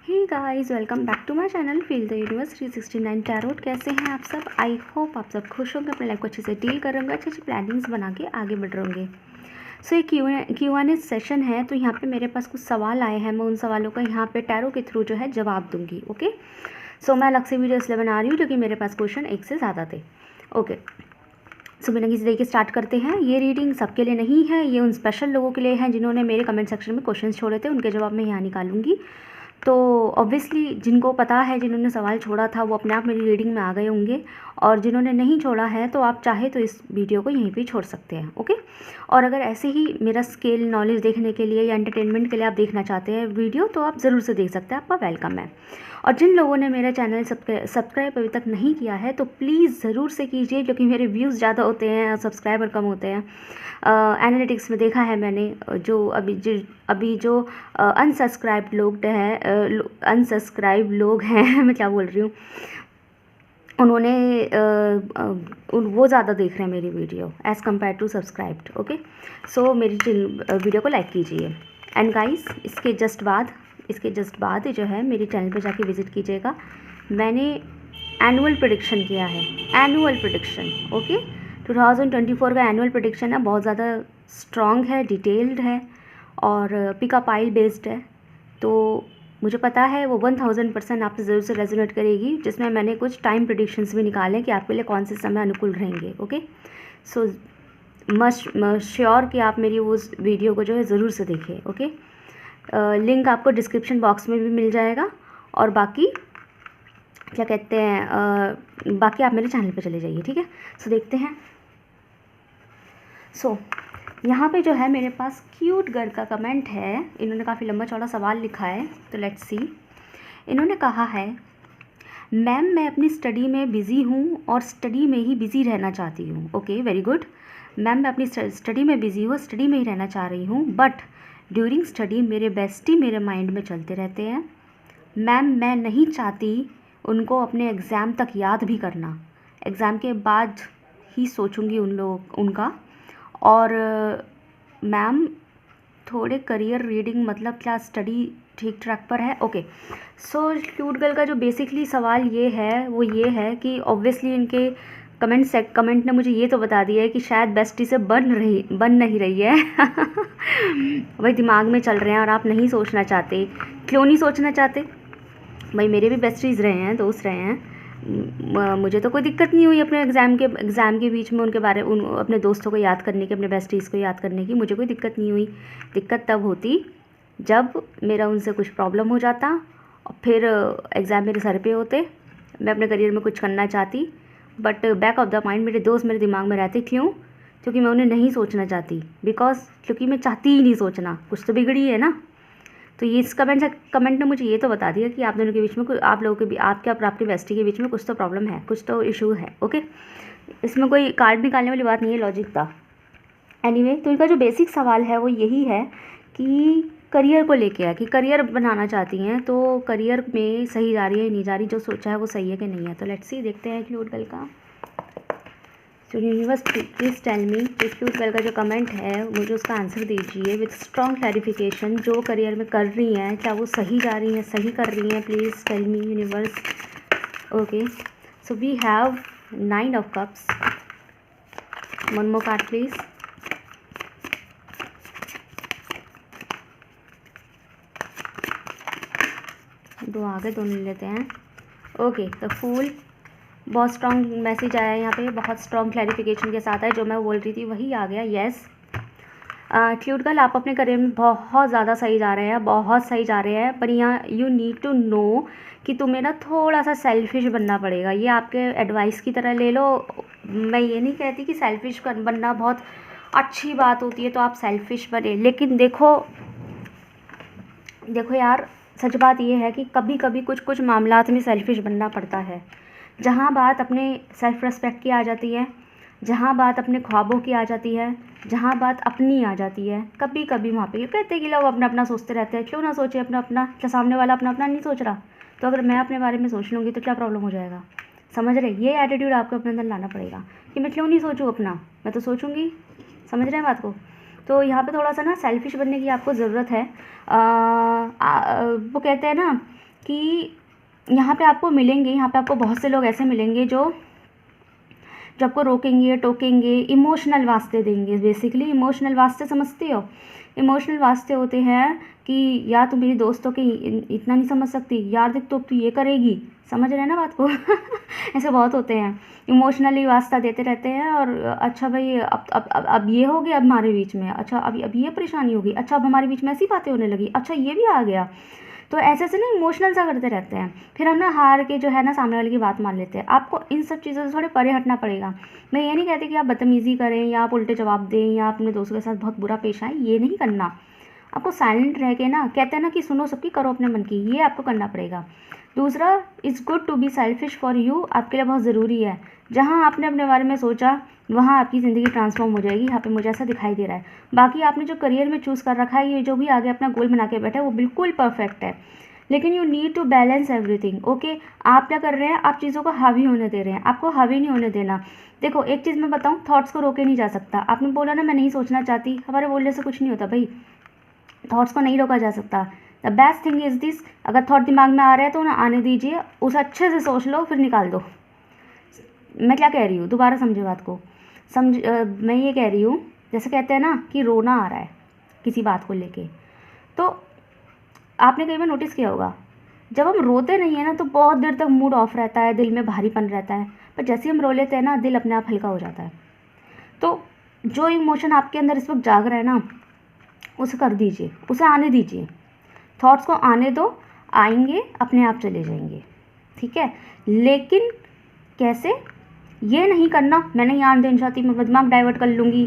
Hey guys, welcome back to my channel feel the universe 369 tarot. कैसे हैं आप सब? आई होप आप सब खुश होंगे, अपने लाइफ को अच्छे से डील कर होंगे, अच्छी अच्छी प्लानिंग्स बना के आगे बढ़ रहे होंगे। सो ये क्यू एन ए सेशन है, तो यहाँ पे मेरे पास कुछ सवाल आए हैं। मैं उन सवालों का यहाँ पे टैरो के थ्रू जो है जवाब दूंगी। ओके, सो मैं अलग से वीडियो इसलिए बना रही हूँ क्योंकि मेरे पास क्वेश्चन एक से ज़्यादा थे। ओके, सो बिना किसी तरीके स्टार्ट करते हैं। ये रीडिंग सबके लिए नहीं है, ये उन स्पेशल लोगों के लिए है जिन्होंने मेरे कमेंट सेक्शन में क्वेश्चन छोड़े थे, उनके जवाब मैं यहाँ निकालूंगी। तो ऑब्वियसली जिनको पता है, जिन्होंने सवाल छोड़ा था, वो अपने आप मेरी रीडिंग में आ गए होंगे, और जिन्होंने नहीं छोड़ा है तो आप चाहे तो इस वीडियो को यहीं पे छोड़ सकते हैं। ओके, और अगर ऐसे ही मेरा स्केल नॉलेज देखने के लिए या एंटरटेनमेंट के लिए आप देखना चाहते हैं वीडियो, तो आप ज़रूर से देख सकते हैं, आपका वेलकम है। और जिन लोगों ने मेरा चैनल सब्सक्राइब अभी तक नहीं किया है तो प्लीज़ ज़रूर से कीजिए, क्योंकि मेरे व्यूज़ ज़्यादा होते हैं, सब्सक्राइबर कम होते हैं। एनालिटिक्स में देखा है मैंने, जो अभी जो अनसब्सक्राइब लोग हैं मैं क्या बोल रही हूँ, उन्होंने वो ज़्यादा देख रहे हैं मेरी video as compared to subscribed. Okay, so मेरी वीडियो को लाइक कीजिए। एंड गाइस, इसके जस्ट बाद जो है मेरे चैनल पे जाके विज़िट कीजिएगा। मैंने एनुअल प्रेडिक्शन किया है, एनुअल प्रेडिक्शन। ओके, 2024 का एनुअल प्रेडिक्शन है, बहुत ज़्यादा स्ट्रॉन्ग है, डिटेल्ड है और पिकापाइल बेस्ड है। तो मुझे पता है वो 1000% आपसे ज़रूर से रेजोनेट करेगी, जिसमें मैंने कुछ टाइम प्रेडिक्शंस भी निकाले कि आपके लिए कौन से समय अनुकूल रहेंगे। ओके, सो मस्ट श्योर कि आप मेरी उस वीडियो को जो है ज़रूर से देखें। ओके, लिंक आपको डिस्क्रिप्शन बॉक्स में भी मिल जाएगा, और बाकी क्या कहते हैं, बाकी आप मेरे चैनल पे चले जाइए। ठीक है, सो देखते हैं। सो यहाँ पे जो है मेरे पास क्यूट गर्ल का कमेंट है। इन्होंने काफ़ी लंबा चौड़ा सवाल लिखा है, तो लेट्स सी। इन्होंने कहा है, मैम मैं अपनी स्टडी में बिज़ी हूँ और स्टडी में ही बिज़ी रहना चाहती हूँ। Okay, very good. मैम मैं अपनी स्टडी में बिज़ी हूँ, स्टडी में ही रहना चाह रही हूँ, बट ड्यूरिंग स्टडी मेरे बेस्टी मेरे माइंड में चलते रहते हैं। मैम मैं नहीं चाहती उनको अपने एग्ज़ाम तक याद भी करना, एग्ज़ाम के बाद ही सोचूंगी उनका। और मैम थोड़े करियर रीडिंग, मतलब क्या स्टडी ठीक ट्रैक पर है? ओके, सो क्यूट गर्ल का जो बेसिकली सवाल ये है वो ये है कि ऑब्वियसली इनके कमेंट ने मुझे ये तो बता दिया है कि शायद बेस्टी से बन नहीं रही है वही दिमाग में चल रहे हैं और आप नहीं सोचना चाहते। क्यों नहीं सोचना चाहते? भाई मेरे भी बेस्टीज़ रहे हैं, दोस्त रहे हैं, मुझे तो कोई दिक्कत नहीं हुई अपने एग्ज़ाम के बीच में अपने दोस्तों को याद करने की, अपने बेस्टीज़ को याद करने की, मुझे कोई दिक्कत नहीं हुई। दिक्कत तब होती जब मेरा उनसे कुछ प्रॉब्लम हो जाता और फिर एग्ज़ाम मेरे सर पे होते, मैं अपने करियर में कुछ करना चाहती, but back of the mind मेरे दोस्त मेरे दिमाग में रहते। क्यों? क्योंकि मैं उन्हें नहीं सोचना चाहती, क्योंकि मैं चाहती ही नहीं सोचना, कुछ तो बिगड़ी है ना। तो ये इस कमेंट ने मुझे ये तो बता दिया कि आप दोनों के बीच में आप लोगों के भी आपके और आपके बेस्टी के बीच में कुछ तो प्रॉब्लम है, कुछ तो इशू है। ओके, इसमें कोई कार्ड निकालने वाली बात नहीं है, लॉजिक था। एनीवे, तो इनका जो बेसिक सवाल है वो यही है कि करियर को लेके है, कि करियर बनाना चाहती हैं, तो करियर में सही जा रही है नहीं जा रही, जो सोचा है वो सही है कि नहीं है। तो लेट्स सी, देखते हैं क्यूट गर्ल का। तो universe please tell me, cute girl का जो कमेंट है मुझे उसका आंसर दीजिए विथ स्ट्रॉन्ग क्लैरिफिकेशन। जो करियर में कर रही हैं, क्या वो सही जा रही हैं, सही कर रही हैं? Please tell me universe. Okay, so we have 9 of cups. One more card please. दो आगे, दो ले लेते हैं। ओके, द फूल, बहुत स्ट्रॉन्ग मैसेज आया है यहाँ पे, बहुत स्ट्रॉन्ग क्लैरिफिकेशन के साथ है। जो मैं बोल रही थी वही आ गया। येस क्यूट गर्ल, आप अपने करियर में बहुत ज़्यादा सही जा रहे हैं, बहुत सही जा रहे हैं, पर यहाँ यू नीड टू नो कि तुम्हें ना थोड़ा सा सेल्फिश बनना पड़ेगा। ये आपके एडवाइस की तरह ले लो। मैं ये नहीं कहती कि सेल्फिश बनना बहुत अच्छी बात होती है, तो आप सेल्फिश बने, लेकिन देखो यार, सच बात ये है कि कभी कभी कुछ मामलात में सेल्फिश बनना पड़ता है। जहाँ बात अपने सेल्फ रिस्पेक्ट की आ जाती है, जहाँ बात अपने ख्वाबों की आ जाती है, जहाँ बात अपनी आ जाती है, कभी कभी वहाँ पे ये कहते हैं कि लोग अपना अपना सोचते रहते हैं। क्यों ना सोचे अपना अपना? क्या सामने वाला अपना अपना नहीं सोच रहा? तो अगर मैं अपने बारे में सोच लूँगी तो क्या प्रॉब्लम हो जाएगा? समझ रहे? ये एटीट्यूड आपको अपने अंदर लाना पड़ेगा कि मैं क्यों नहीं सोचूँ अपना, मैं तो सोचूँगी। समझ रहे हैं बात को? तो यहाँ पे थोड़ा सा ना सेल्फिश बनने की आपको ज़रूरत है। वो कहते हैं ना कि यहाँ पे आपको मिलेंगे, यहाँ पे आपको बहुत से लोग ऐसे मिलेंगे जो आपको रोकेंगे, टोकेंगे, इमोशनल वास्ते देंगे। बेसिकली इमोशनल वास्ते समझते हो? इमोशनल वास्ते होते हैं कि यार तू मेरी दोस्तों के इतना नहीं समझ सकती, यार देख तो अब तू ये करेगी, समझ रहे हैं ना बात को? ऐसे बहुत होते हैं, इमोशनली वास्ता देते रहते हैं। और अच्छा भाई अब ये हो गया अब हमारे बीच में, अच्छा अब ये परेशानी होगी, अच्छा अब हमारे बीच में ऐसी बातें होने लगी, अच्छा ये भी आ गया। तो ऐसे ऐसे ना इमोशनल सा करते रहते हैं, फिर हम ना हार के जो है ना सामने वाले की बात मान लेते हैं। आपको इन सब चीज़ों से थोड़े परे हटना पड़ेगा। मैं ये नहीं कहती कि आप बदतमीज़ी करें या आप उल्टे जवाब दें या अपने दोस्तों के साथ बहुत बुरा पेश आए, ये नहीं करना। आपको साइलेंट रह के ना, कहते हैं ना कि सुनो सबकी करो अपने मन की, ये आपको करना पड़ेगा। दूसरा, it's good to be selfish for you, आपके लिए बहुत ज़रूरी है। जहाँ आपने अपने बारे में सोचा वहाँ आपकी ज़िंदगी ट्रांसफॉर्म हो जाएगी, यहाँ पे मुझे ऐसा दिखाई दे रहा है। बाकी आपने जो करियर में चूज़ कर रखा है, ये जो भी आगे अपना गोल बना के बैठा है वो बिल्कुल परफेक्ट है, लेकिन you need to balance everything. Okay, आप क्या कर रहे हैं, आप चीज़ों को हावी होने दे रहे हैं, आपको हावी नहीं होने देना। देखो एक चीज़ मैं बताऊँ, थॉट्स को रोके नहीं जा सकता। आपने बोला ना मैं नहीं सोचना चाहती, हमारे बोलने से कुछ नहीं होता भाई, थॉट्स को नहीं रोका जा सकता। The best thing is this, अगर थॉट दिमाग में आ रहा है तो उन्हें आने दीजिए, उसे अच्छे से सोच लो फिर निकाल दो। मैं क्या कह रही हूँ, दोबारा समझे बात को। मैं ये कह रही हूँ, जैसे कहते हैं ना कि रोना आ रहा है किसी बात को लेके, तो आपने कई बार नोटिस किया होगा जब हम रोते नहीं है ना तो बहुत देर तक मूड ऑफ रहता है, दिल में भारीपन रहता है, पर जैसे ही हम रो लेते हैं ना दिल अपने आप हल्का हो जाता है। तो जो इमोशन आपके अंदर इस वक्त जाग रहा है ना, उसे कर दीजिए, उसे आने दीजिए, थॉट्स को आने दो, आएंगे अपने आप चले जाएंगे, ठीक है। लेकिन कैसे, ये नहीं करना मैं नहीं आने देना चाहती, मैं दिमाग डाइवर्ट कर लूँगी,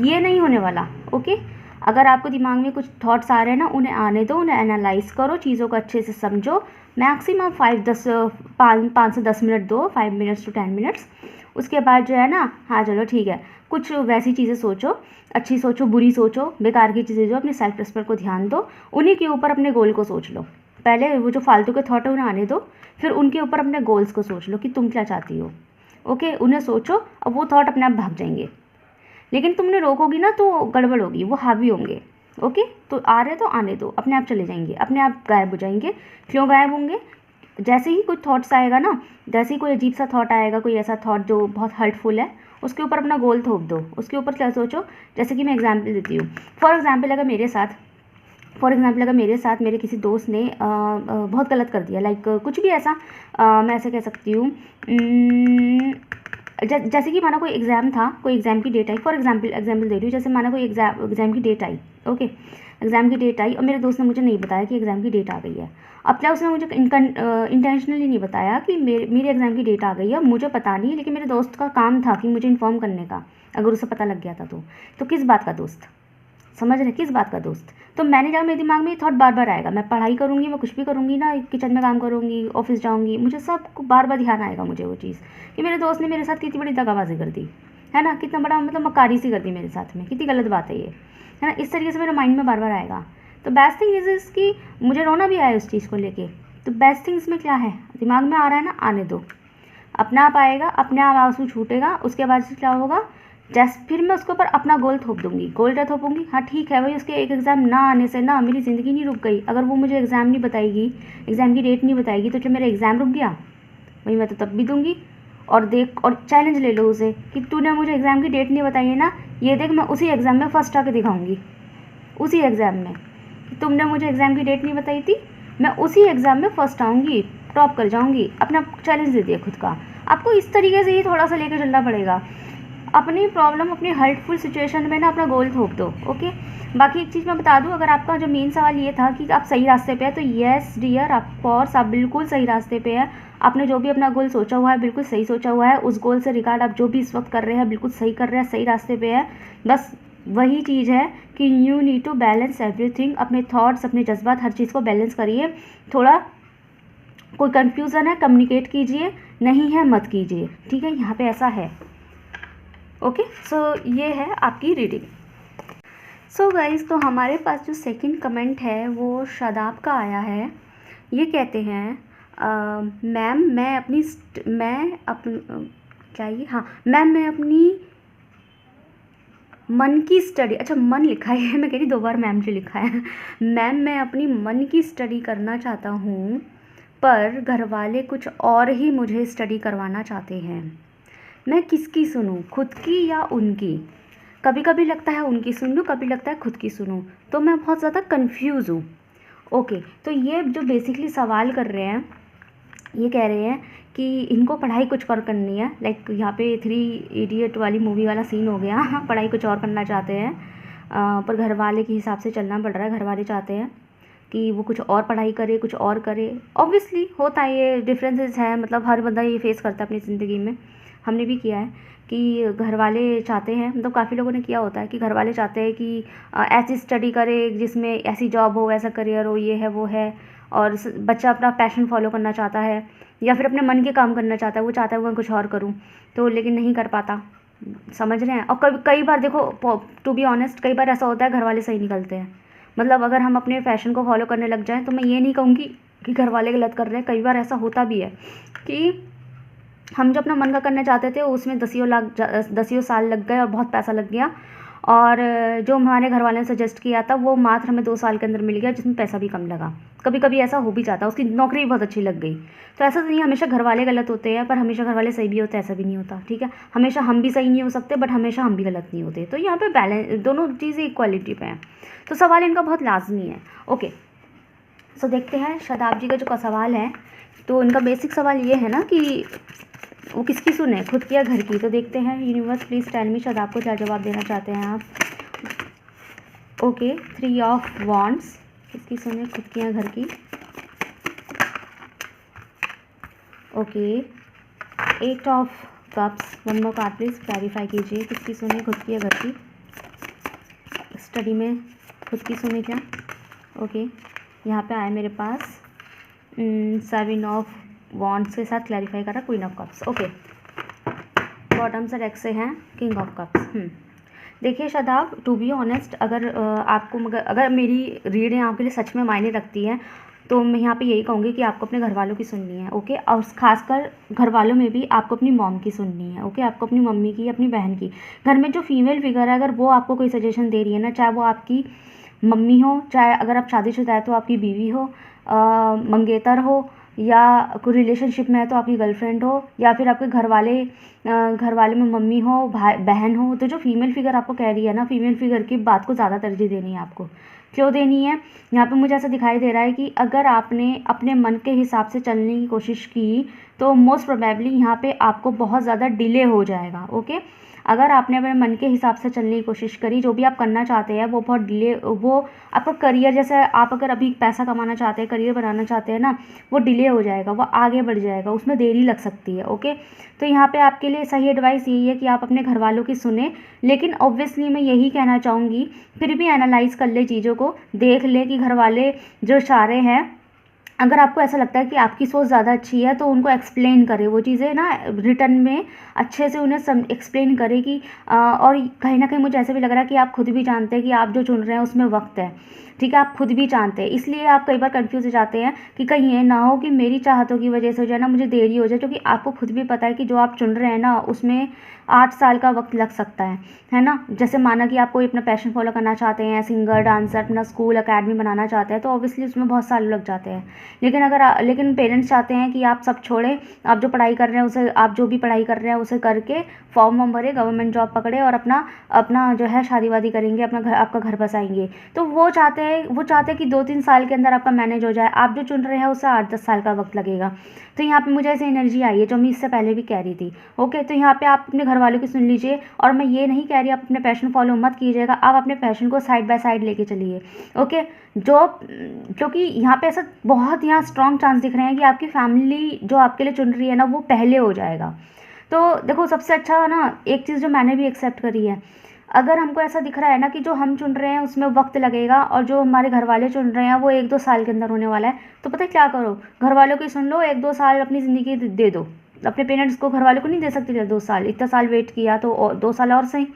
ये नहीं होने वाला। ओके, अगर आपको दिमाग में कुछ थॉट्स आ रहे हैं ना, उन्हें आने दो, उन्हें एनालाइज करो, चीज़ों को अच्छे से समझो। मैक्सिमम 5 से 10 मिनट दो, 5 मिनट्स टू 10 मिनट्स। उसके बाद जो है ना, हाँ चलो ठीक है, कुछ वैसी चीज़ें सोचो, अच्छी सोचो, बुरी सोचो, बेकार की चीज़ें जो अपने सेल्फ रिस्पेक्ट को ध्यान दो, उन्हीं के ऊपर अपने गोल को सोच लो। पहले वो जो फालतू के थॉट है उन्हें आने दो, फिर उनके ऊपर अपने गोल्स को सोच लो कि तुम क्या चाहती हो। ओके, उन्हें सोचो, अब वो थॉट अपने आप भाग जाएंगे। लेकिन तुमने रोकोगी ना तो गड़बड़ होगी, वो हावी होंगे। ओके, तो आ रहे तो आने दो, अपने आप चले जाएंगे, अपने आप गायब हो जाएंगे। क्यों गायब होंगे, जैसे ही कुछ थॉट्स आएगा ना, जैसे ही कोई अजीब सा थॉट आएगा, कोई ऐसा थॉट जो बहुत हर्टफुल है, उसके ऊपर अपना गोल थोप दो, उसके ऊपर क्या सोचो। जैसे कि मैं एग्जांपल देती हूँ, फॉर एग्जांपल अगर मेरे साथ मेरे किसी दोस्त ने बहुत गलत कर दिया, लाइक कुछ भी ऐसा, मैं ऐसे कह सकती हूँ, जैसे कि माना कोई एग्ज़ाम था, कोई एग्ज़ाम की डेट आई, फॉर एग्जांपल दे रही हूँ, जैसे माना कोई एग्ज़ाम की डेट आई। ओके, एग्ज़ाम की डेट आई और मेरे दोस्त ने मुझे नहीं बताया कि एग्ज़ाम की डेट आ गई है। अब क्या उसने मुझे इंटेंशनली नहीं बताया कि मेरी एग्ज़ाम की डेट आ गई है, मुझे पता नहीं, लेकिन मेरे दोस्त का काम था कि मुझे इन्फॉर्म करने का, अगर उसे पता लग गया था तो किस बात का दोस्त, समझ रहे, किस बात का दोस्त। तो मैंने जब मेरे दिमाग में ये थॉट बार बार आएगा, मैं पढ़ाई करूँगी, मैं कुछ भी करूँगी ना, किचन में काम करूँगी, ऑफिस जाऊँगी, मुझे सब बार बार ध्यान आएगा मुझे वो चीज़ कि मेरे दोस्त ने मेरे साथ कितनी बड़ी दगाबाजी कर दी है ना, कितना बड़ा मतलब मकारी सी कर दी मेरे साथ में, कितनी गलत बात है ये, है ना। इस तरीके से मेरे माइंड में बार बार आएगा। तो बेस्ट थिंग इज़ कि मुझे रोना भी आया उस चीज़ को लेके, तो बेस्ट थिंग इसमें क्या है, दिमाग में आ रहा है ना, आने दो, अपने आप आएगा, अपने आप आंसू छूटेगा। उसके बाद से क्या होगा, जैसे फिर मैं उसके ऊपर अपना गोल थोप दूंगी। गोल क्या थोपूंगी, हाँ ठीक है भाई, उसके एक एग्ज़ाम ना आने से ना मेरी ज़िंदगी नहीं रुक गई। अगर वो मुझे एग्ज़ाम नहीं बताएगी, एग्ज़ाम की डेट नहीं बताएगी, तो क्या मेरा एग्ज़ाम रुक गया, वही मैं तो तब भी दूंगी। और देख, और चैलेंज ले लो उसे कि तूने मुझे एग्ज़ाम की डेट नहीं बताई है ना, ये देख मैं उसी एग्ज़ाम में फ़र्स्ट आके दिखाऊंगी, उसी एग्ज़ाम में। तुमने मुझे एग्ज़ाम की डेट नहीं बताई थी, मैं उसी एग्ज़ाम में फ़र्स्ट आऊँगी, टॉप कर जाऊँगी। अपना चैलेंज दे दिया खुद का। आपको इस तरीके से ही थोड़ा सा लेकर चलना पड़ेगा। अपनी प्रॉब्लम, अपनी हर्टफुल सिचुएशन में ना अपना गोल थोप दो। ओके, बाकी एक चीज़ मैं बता दूं, अगर आपका जो मेन सवाल ये था कि आप सही रास्ते पे हैं, तो येस डियर, ऑफ कोर्स आप बिल्कुल सही रास्ते पे हैं। आपने जो भी अपना गोल सोचा हुआ है बिल्कुल सही सोचा हुआ है। उस गोल से रिगार्ड आप जो भी इस वक्त कर रहे हैं बिल्कुल सही कर रहे हैं, सही रास्ते पे है। बस वही चीज़ है कि you need to balance everything, अपने थॉट्स, अपने जज्बात, हर चीज़ को बैलेंस करिए। थोड़ा कोई कन्फ्यूज़न है कम्युनिकेट कीजिए, नहीं है मत कीजिए, ठीक है, यहाँ पे ऐसा है। ओके, सो ये है आपकी रीडिंग। सो गाइज़, तो हमारे पास जो सेकंड कमेंट है वो शादाब का आया है। ये कहते हैं, मैम मैं अपनी मन की स्टडी, अच्छा मन लिखा है, मैं कह रही 2 बार मैम जो लिखा है। मैम मैं अपनी मन की स्टडी करना चाहता हूँ, पर घर वाले कुछ और ही मुझे स्टडी करवाना चाहते हैं। मैं किसकी सुनूं, खुद की या उनकी? कभी कभी लगता है उनकी सुन लूँ, कभी लगता है खुद की सुनूं, तो मैं बहुत ज़्यादा कंफ्यूज हूँ। ओके, तो ये जो बेसिकली सवाल कर रहे हैं, ये कह रहे हैं कि इनको पढ़ाई कुछ और करनी है। लाइक यहाँ पे 3 इडियट वाली मूवी वाला सीन हो गया। पढ़ाई कुछ और करना चाहते हैं, पर घर वाले के हिसाब से चलना पड़ रहा है। घर वाले चाहते हैं कि वो कुछ और पढ़ाई करे, कुछ और करे। ऑब्वियसली होता है, ये डिफरेंसेस है, मतलब हर बंदा ये फेस करता है अपनी ज़िंदगी में। हमने भी किया है कि घर वाले चाहते हैं, मतलब काफ़ी लोगों ने किया होता है कि घर वाले चाहते हैं कि ऐसी स्टडी करे जिसमें ऐसी जॉब हो, ऐसा करियर हो, ये है वो है, और बच्चा अपना पैशन फॉलो करना चाहता है या फिर अपने मन के काम करना चाहता है। वो चाहता है वो कुछ और करूँ, तो लेकिन नहीं कर पाता। समझ रहे हैं? और कई बार देखो, टू बी ऑनेस्ट, कई बार ऐसा होता है घर वाले सही निकलते हैं। मतलब अगर हम अपने पैशन को फॉलो करने लग जाएं, तो मैं ये नहीं कहूँगी कि घर वाले गलत कर रहे हैं। कई बार ऐसा होता भी है कि हम जो अपना मन का करना चाहते थे उसमें दसियों साल लग गए और बहुत पैसा लग गया, और जो हमारे घर वाले ने सजेस्ट किया था वो मात्र हमें 2 साल के अंदर मिल गया, जिसमें पैसा भी कम लगा। कभी कभी ऐसा हो भी जाता है, उसकी नौकरी भी बहुत अच्छी लग गई। तो ऐसा नहीं हमेशा घर वाले गलत होते हैं, पर हमेशा घर वाले सही भी होते हैं, ऐसा भी नहीं होता। ठीक है, हमेशा हम भी सही नहीं हो सकते, बट हमेशा हम भी गलत नहीं होते। तो यहाँ पे बैलेंस, दोनों चीज़ें इक्वालिटी पे हैं। तो सवाल इनका बहुत लाजमी है। ओके, सो देखते हैं शादाब जी का जो सवाल है। तो इनका बेसिक सवाल ये है ना कि वो किसकी सुने, खुद की या घर की? तो देखते हैं। Universe please tell me, Shadab को क्या जवाब देना चाहते हैं आप? ओके, 3 ऑफ वॉन्ड्स, किसकी सुने, खुद की या घर की? Okay, 8 of cups, 1 more card please, clarify कीजिए, किसकी सुने, खुद की या घर की? स्टडी में खुद की सुने क्या? ओके, यहाँ पे आया मेरे पास 7 ऑफ वॉन्ड्स के साथ क्लैरिफाई करा, queen of cups. Okay, bottom से डेक से हैं किंग ऑफ कप्स। देखिए शादाब, टू बी ऑनेस्ट, अगर अगर मेरी रीडिंग आपके लिए सच में मायने रखती है, तो मैं यहाँ पे यही कहूँगी कि आपको अपने घर वालों की सुननी है। ओके, और खासकर घर वालों में भी आपको अपनी मॉम की सुननी है। ओके, आपको अपनी मम्मी की, अपनी बहन की। घर में जो फीमेल फिगर है, अगर वो आपको कोई सजेशन दे रही है ना, चाहे वो आपकी मम्मी हो, चाहे अगर आप शादीशुदा है तो आपकी बीवी हो, मंगेतर हो, या कोई रिलेशनशिप में है तो आपकी गर्लफ्रेंड हो, या फिर आपके घर वाले में मम्मी हो, भाई बहन हो, तो जो फीमेल फिगर आपको कह रही है ना, फीमेल फिगर की बात को ज़्यादा तरजीह देनी है आपको। क्यों देनी है? यहाँ पे मुझे ऐसा दिखाई दे रहा है कि अगर आपने अपने मन के हिसाब से चलने की कोशिश की, तो मोस्ट प्रोबेबली यहाँ पे आपको बहुत ज़्यादा डिले हो जाएगा। ओके, अगर आपने अपने मन के हिसाब से चलने की कोशिश करी, जो भी आप करना चाहते हैं वो बहुत डिले, वो आपका करियर, जैसे आप अगर अभी पैसा कमाना चाहते हैं, करियर बनाना चाहते हैं ना, वो डिले हो जाएगा, वो आगे बढ़ जाएगा, उसमें देरी लग सकती है। ओके, तो यहाँ पे आपके लिए सही एडवाइस यही है कि आप अपने घर वालों की सुने, लेकिन ऑब्वियसली मैं यही कहना चाहूँगी, फिर भी एनालाइज कर ले चीज़ों को, देख ले कि घर वाले जो चाह रहे हैं, अगर आपको ऐसा लगता है कि आपकी सोच ज़्यादा अच्छी है, तो उनको एक्सप्लेन करें वो चीज़ें ना, रिटर्न में अच्छे से उन्हें एक्सप्लेन करें कि और कहीं ना कहीं मुझे ऐसे भी लग रहा है कि आप खुद भी जानते हैं कि आप जो चुन रहे हैं उसमें वक्त है। ठीक है, आप खुद भी जानते हैं, इसलिए आप कई बार कंफ्यूज हो जाते हैं कि कहीं ये ना हो कि मेरी चाहतों की वजह से हो जाए ना, मुझे देरी हो जाए, क्योंकि आपको खुद भी पता है कि जो आप चुन रहे हैं ना, उसमें 8 साल का वक्त लग सकता है ना। जैसे माना कि आप कोई अपना पैशन फॉलो करना चाहते हैं, सिंगर, डांसर, अपना स्कूल अकेडमी बनाना चाहते हैं, तो ऑब्वियसली उसमें बहुत साल लग जाते हैं। लेकिन पेरेंट्स चाहते हैं कि आप सब छोड़ें, आप जो पढ़ाई कर रहे हैं उसे, आप जो भी पढ़ाई कर रहे हैं उसे करके फॉर्म वॉर्म भरे, गवर्नमेंट जॉब पकड़े और अपना जो है शादी वादी करेंगे, आपका घर बसाएंगे। तो वो चाहते हैं कि 2-3 साल के अंदर आपका मैनेज हो जाए। आप जो चुन रहे हैं उसे 8-10 साल का वक्त लगेगा। तो यहाँ पे मुझे ऐसी एनर्जी आई है, जो मैं इससे पहले भी कह रही थी। ओके, तो यहाँ पे आप अपने घर वालों की सुन लीजिए, और मैं ये नहीं कह रही आप अपने पैशन फॉलो मत कीजिएगा, आप अपने पैशन को साइड बाय साइड लेके चलिए। ओके, क्योंकि यहाँ पे ऐसा बहुत यहाँ स्ट्रॉन्ग चांस दिख रहे हैं कि आपकी फैमिली जो आपके लिए चुन रही है ना, वो पहले हो जाएगा। तो देखो, सबसे अच्छा ना एक चीज़ जो मैंने भी एक्सेप्ट करी है, अगर हमको ऐसा दिख रहा है ना कि जो हम चुन रहे हैं उसमें वक्त लगेगा, और जो हमारे घर वाले चुन रहे हैं वो 1-2 साल के अंदर होने वाला है, तो पता है क्या करो, घर वालों की सुन लो, 1-2 साल अपनी ज़िंदगी दे दो। अपने पेरेंट्स को, घर वालों को नहीं दे सकते 2 साल, इतना साल वेट किया तो 2 साल और सही।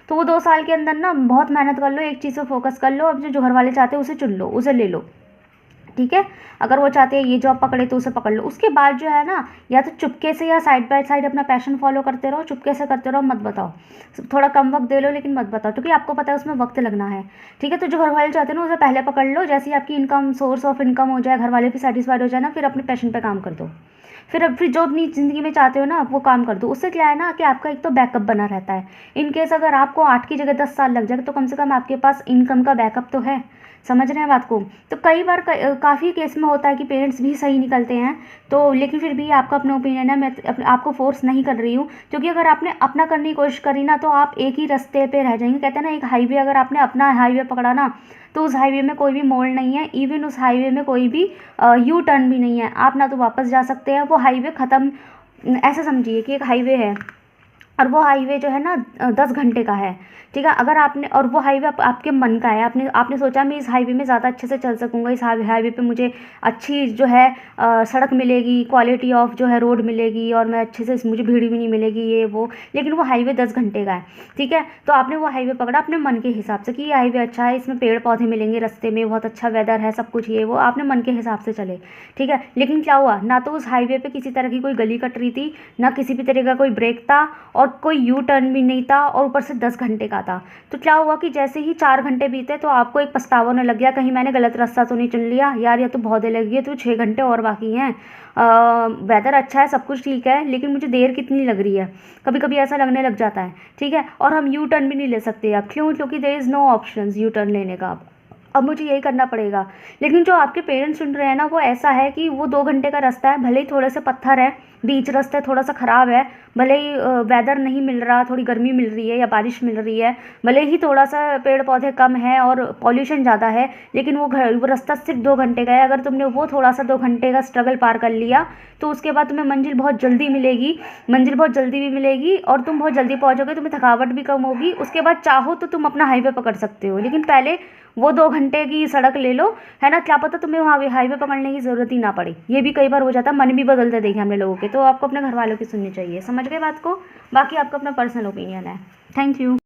तो वो 2 साल के अंदर ना बहुत मेहनत कर लो, एक चीज़ पर फोकस कर लो, अब जो घर वाले चाहते हैं उसे चुन लो, उसे ले लो। ठीक है। अगर वो चाहते हैं ये जॉब पकड़े तो उसे पकड़ लो। उसके बाद जो है ना, या तो चुपके से या साइड बाय साइड अपना पैशन फॉलो करते रहो, चुपके से करते रहो, मत बताओ। थोड़ा कम वक्त दे लो लेकिन मत बताओ, क्योंकि आपको पता है उसमें वक्त लगना है। ठीक है। तो जो घर वाले चाहते हैं ना उसे पहले पकड़ लो, जैसे ही आपकी इनकम, सोर्स ऑफ इनकम हो जाए, घर वाले भी सेटिस्फाइड हो जाए ना, फिर अपने पैशन पे काम कर दो। फिर जो अपनी ज़िंदगी में चाहते हो ना वो काम कर दो। उससे क्या है ना कि आपका एक तो बैकअप बना रहता है। इन केस अगर आपको 8 की जगह 10 साल लग जाए तो कम से कम आपके पास इनकम का बैकअप तो है। समझ रहे हैं बात को। तो कई बार काफ़ी केस में होता है कि पेरेंट्स भी सही निकलते हैं, तो लेकिन फिर भी आपका अपना ओपिनियन है, मैं आपको फोर्स नहीं कर रही हूँ, क्योंकि अगर आपने अपना करने की कोशिश करी ना तो आप एक ही रास्ते पे रह जाएंगे। कहते हैं ना, एक हाईवे, अगर आपने अपना हाईवे पकड़ा ना तो उस हाईवे में कोई भी मोड़ नहीं है, इवन उस हाईवे में कोई भी यू टर्न भी नहीं है। आप ना तो वापस जा सकते हैं, वो हाईवे ख़त्म, ऐसा समझिए कि एक हाईवे है और वो हाईवे जो है ना 10 घंटे का है। ठीक है। अगर आपने, और वो हाईवे आपके मन का है, आपने सोचा मैं इस हाईवे में ज़्यादा अच्छे से चल सकूँगा, इस हाईवे पे मुझे अच्छी जो है सड़क मिलेगी, क्वालिटी ऑफ जो है रोड मिलेगी, और मैं अच्छे से, मुझे भीड़ भी नहीं मिलेगी, ये वो। लेकिन वो हाईवे 10 घंटे का है। ठीक है। तो आपने वो हाईवे पकड़ा अपने मन के हिसाब से कि ये हाईवे अच्छा है, इसमें पेड़ पौधे मिलेंगे रास्ते में, बहुत अच्छा वेदर है, सब कुछ ये वो, आपने मन के हिसाब से चले। ठीक है। लेकिन क्या हुआ ना, तो उस हाईवे पे किसी तरह की कोई गली कट रही थी, ना किसी भी तरह का कोई ब्रेक था, और कोई यू टर्न भी नहीं था, और ऊपर से 10 घंटे का था। तो क्या हुआ कि जैसे ही 4 घंटे बीते तो आपको एक पछतावा होने लग गया, कहीं मैंने गलत रास्ता तो नहीं चुन लिया यार, ये तो बहुत देर लगी है, तो 6 घंटे और बाकी हैं। वेदर अच्छा है, सब कुछ ठीक है, लेकिन मुझे देर कितनी लग रही है, कभी कभी ऐसा लगने लग जाता है। ठीक है। और हम यू टर्न भी नहीं ले सकते अब, क्यों? क्योंकि there is no option U turn लेने का। अब मुझे यही करना पड़ेगा। लेकिन जो आपके पेरेंट्स सुन रहे हैं ना, वो ऐसा है कि वो 2 घंटे का रास्ता है, भले ही थोड़े से पत्थर है, बीच रास्ता थोड़ा सा ख़राब है, भले ही वेदर नहीं मिल रहा, थोड़ी गर्मी मिल रही है या बारिश मिल रही है, भले ही थोड़ा सा पेड़ पौधे कम है और पॉल्यूशन ज़्यादा है, लेकिन वो रास्ता सिर्फ 2 घंटे का है। अगर तुमने वो थोड़ा सा 2 घंटे का स्ट्रगल पार कर लिया तो उसके बाद तुम्हें मंजिल बहुत जल्दी मिलेगी, मंजिल बहुत जल्दी भी मिलेगी, और तुम बहुत जल्दी पहुँचोगे, तुम्हें थकावट भी कम होगी। उसके बाद चाहो तो तुम अपना हाईवे पकड़ सकते हो, लेकिन पहले वो 2 घंटे की सड़क ले लो, है ना, क्या पता तुम्हें वहाँ हाईवे पकड़ने की ज़रूरत ही ना पड़े। ये भी कई बार हो जाता है, मन भी बदलते देखे हमने लोगों के। तो आपको अपने घर वालों की सुननी चाहिए। समझ गए बात को? बाकी आपका अपना पर्सनल ओपिनियन है। Thank you.